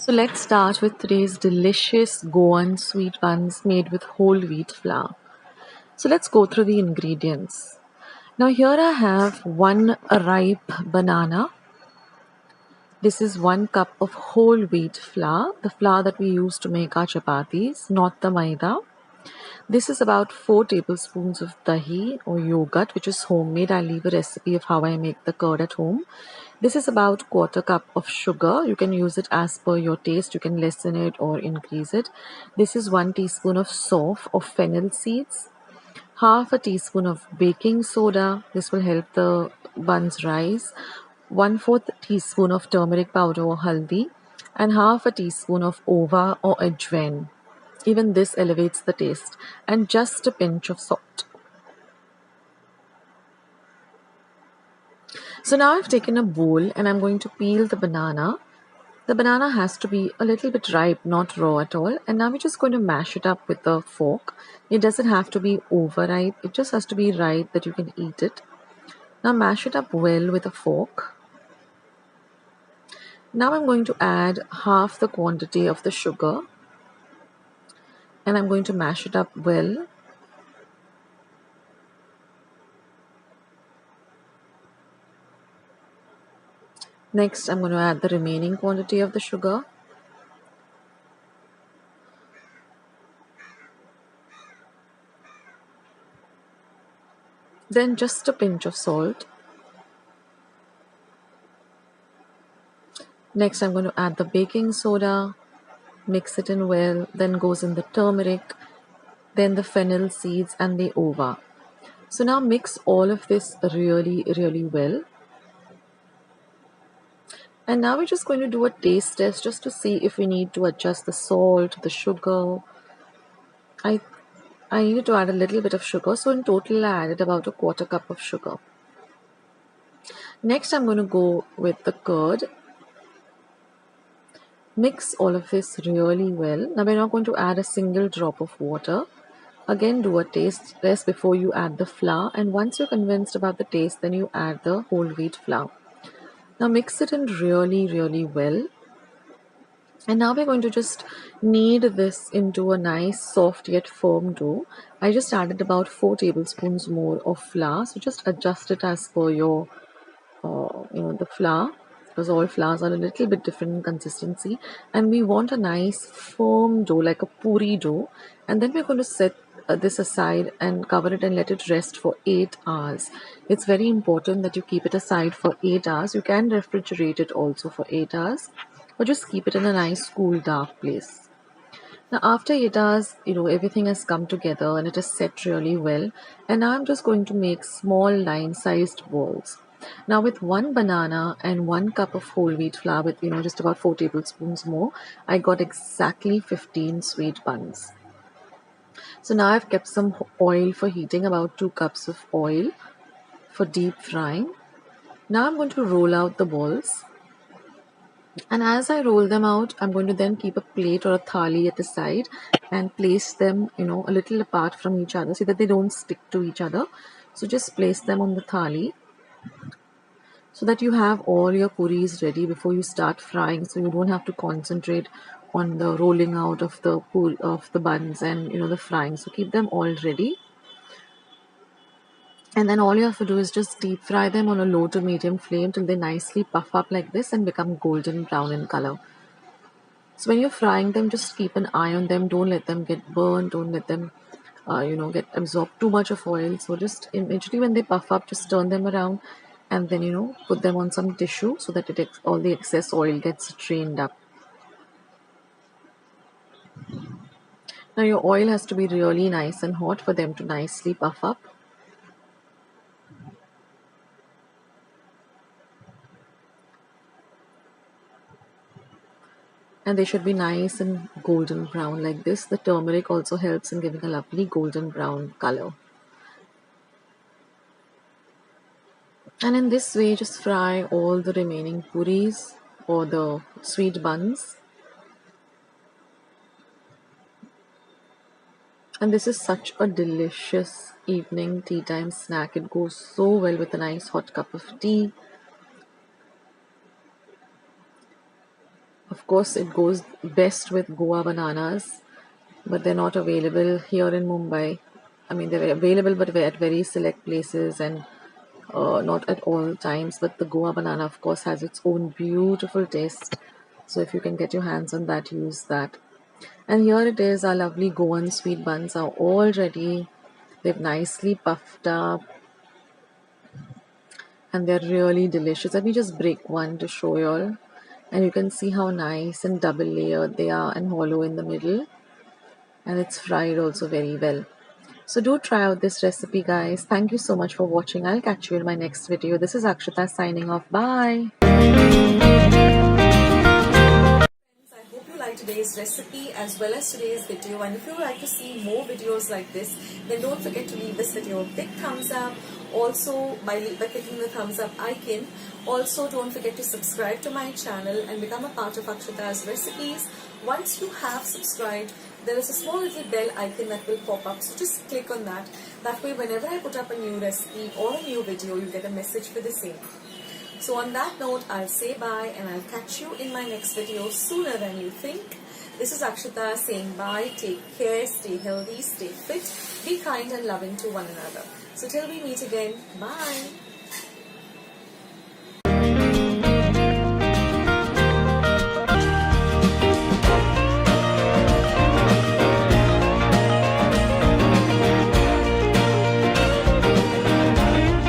So let's start with today's delicious Goan sweet buns made with whole wheat flour. So let's go through the ingredients. Now here I have one ripe banana. This is 1 cup of whole wheat flour, the flour that we use to make our chapatis, not the maida. This is about 4 tablespoons of dahi or yogurt, which is homemade. I'll leave a recipe of how I make the curd at home. This is about 1/4 cup of sugar. You can use it as per your taste. You can lessen it or increase it. This is 1 teaspoon of soft or fennel seeds. Half a teaspoon of baking soda. This will help the buns rise. 1/4 teaspoon of turmeric powder or haldi. And half a teaspoon of ova or ajwain. Even this elevates the taste. And just a pinch of salt. So now I've taken a bowl and I'm going to peel the banana. The banana has to be a little bit ripe, not raw at all. And now we're just going to mash it up with a fork. It doesn't have to be overripe. It just has to be ripe that you can eat it. Now mash it up well with a fork. Now I'm going to add half the quantity of the sugar. And I'm going to mash it up well. Next, I'm going to add the remaining quantity of the sugar. Then just a pinch of salt. Next, I'm going to add the baking soda, mix it in well, then goes in the turmeric, then the fennel seeds and the ova. So now mix all of this really well. And now we're just going to do a taste test just to see if we need to adjust the salt, the sugar. I needed to add a little bit of sugar, so in total I added about 1/4 cup of sugar. Next I'm going to go with the curd. Mix all of this really well. Now we're not going to add a single drop of water. Again, do a taste test before you add the flour, and once you're convinced about the taste, then you add the whole wheat flour. Now mix it in really well. And now we're going to just knead this into a nice soft yet firm dough. I just added about 4 tablespoons more of flour. So just adjust it as per your, the flour, because all flours are a little bit different in consistency. And we want a nice firm dough, like a puri dough. And then we're going to set this aside and cover it and let it rest for 8 hours. It's very important that you keep it aside for 8 hours. You can refrigerate it also for 8 hours, or just keep it in a nice cool dark place. Now after 8 hours, everything has come together and it is set really well. And now I'm just going to make small line-sized balls. Now with 1 banana and 1 cup of whole wheat flour with just about 4 tablespoons more, I got exactly 15 sweet buns. So now I've kept some oil for heating, about 2 cups of oil for deep frying. Now I'm going to roll out the balls. And as I roll them out, I'm going to then keep a plate or a thali at the side and place them, a little apart from each other so that they don't stick to each other. So just place them on the thali so that you have all your puris ready before you start frying, so you don't have to concentrate on the rolling out of the buns and the frying. So keep them all ready. And then all you have to do is just deep fry them on a low to medium flame till they nicely puff up like this and become golden brown in color. So when you're frying them, just keep an eye on them. Don't let them get burned. Don't let them, get absorbed too much of oil. So just immediately when they puff up, just turn them around and then, put them on some tissue so that all the excess oil gets drained up. Now your oil has to be really nice and hot for them to nicely puff up. And they should be nice and golden brown like this. The turmeric also helps in giving a lovely golden brown color. And in this way, just fry all the remaining puris or the sweet buns. And this is such a delicious evening tea time snack. It goes so well with a nice hot cup of tea. Of course, it goes best with Goa bananas, but they're not available here in Mumbai. I mean, they're available, but at very select places and not at all times. But the Goa banana, of course, has its own beautiful taste. So if you can get your hands on that, use that. And here it is, our lovely Goan sweet buns are all ready. They've nicely puffed up and they're really delicious. Let me just break one to show you all. And you can see how nice and double layered they are and hollow in the middle. And it's fried also very well. So do try out this recipe, guys. Thank you so much for watching. I'll catch you in my next video. This is Akshata signing off. Bye. I hope you liked today's recipe as well as today's video, and if you would like to see more videos like this, then don't forget to leave this video a big thumbs up. Also, by clicking the thumbs up icon. Also, don't forget to subscribe to my channel and become a part of Akshata's recipes. Once you have subscribed, there is a small little bell icon that will pop up, so just click on that. That way, whenever I put up a new recipe or a new video, you get a message for the same. So on that note, I'll say bye and I'll catch you in my next video sooner than you think. This is Akshata saying bye, take care, stay healthy, stay fit, be kind and loving to one another. So till we meet again, bye.